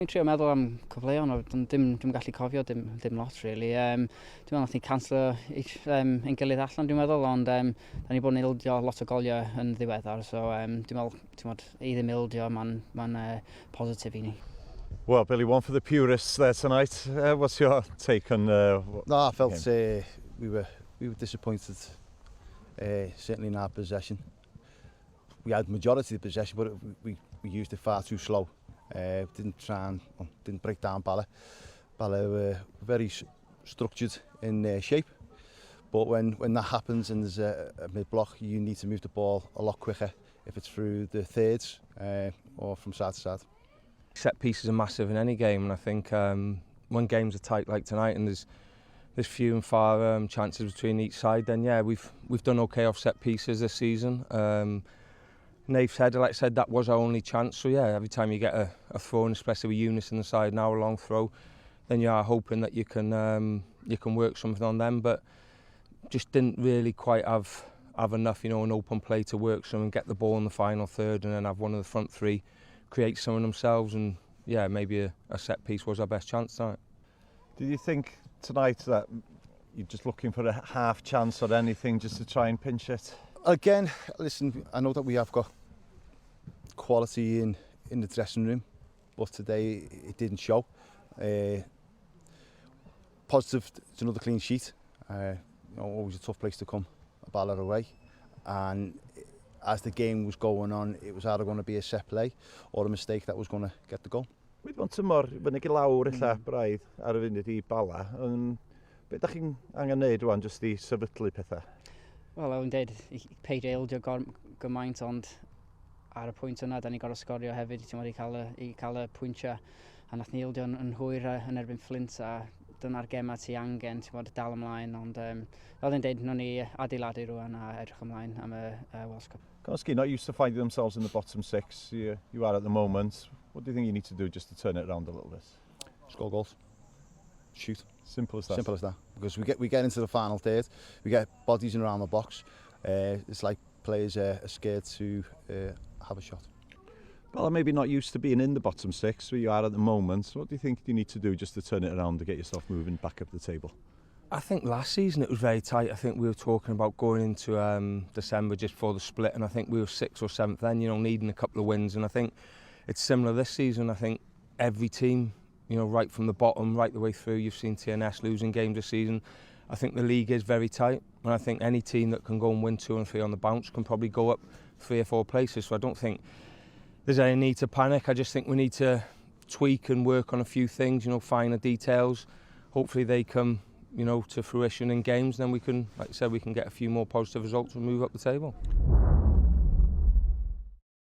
Dwi'n trio meddwl am cyfleon, ond dim gallu cofio dim lot really. Dwi'n meddwl nath ni canslo ein gilydd allan dwi'n meddwl, ond da ni bod yn ildio lot o goliau yn ddiweddar, so dwi'n meddwl i ddim ildio mae'n positif i ni. Well, Billy, one for the purists there tonight. What's your take on? No, I felt we were disappointed. Certainly in our possession. We had majority of the possession, but we used it far too slow. Didn't break down Bala. Bala were very structured in their shape, but when that happens and there's a mid-block, you need to move the ball a lot quicker if it's through the thirds or from side to side. Set pieces are massive in any game, and I think when games are tight like tonight and there's few and far chances between each side, then yeah, we've done okay off set pieces this season. Naif's header, like I said, that was our only chance. So yeah, every time you get a throw, and especially with Eunice in the side now, a long throw, then you are hoping that you can work something on them. But just didn't really quite have enough, an open play to work some and get the ball in the final third, and then have one of the front three create some of themselves. And yeah, maybe a set piece was our best chance tonight. Did you think tonight that you're just looking for a half chance or anything just to try and pinch it? Again, listen, I know that we have got quality in the dressing room, but today it didn't show. Positive, it's another clean sheet. Always a tough place to come, a Bala away. And as the game was going on, it was either going to be a set play or a mistake that was going to get the goal. Wedi bod yn tymor fyny lawr illa braidd ar y funud I Bala. Be ydych chi'n angen neud rwan jyst I sefydlu pethau? Wel, o'n dweud, peidio ildio gymaint, ond ar y pwynt yna, da ni gorfod sgorio hefyd I cael y pwyntiau. A nath ni ildio yn hwyr yn erbyn Flint, a dyna'r gemau ti angen, dal ymlaen. Ond fel o'n dweud, nhw'n ni adeiladu rwan a edrych ymlaen am y Welsh Cup. Connah not used to finding themselves in the bottom six. You are at the moment. What do you think you need to do just to turn it around a little bit? Score goals. Shoot. Simple as that. Simple as that. Because we get into the final third, we get bodies in around the box. It's like players are scared to have a shot. Well, maybe not used to being in the bottom six where you are at the moment. What do you think you need to do just to turn it around to get yourself moving back up the table? I think last season it was very tight. I think we were talking about going into December just before the split, and I think we were 6th or 7th then, needing a couple of wins. And I think it's similar this season. I think every team, right from the bottom, right the way through, you've seen TNS losing games this season. I think the league is very tight, and I think any team that can go and win 2 and 3 on the bounce can probably go up 3 or 4 places. So I don't think there's any need to panic. I just think we need to tweak and work on a few things, finer details. Hopefully they come, to fruition in games, then we can, like I said, we can get a few more positive results and move up the table.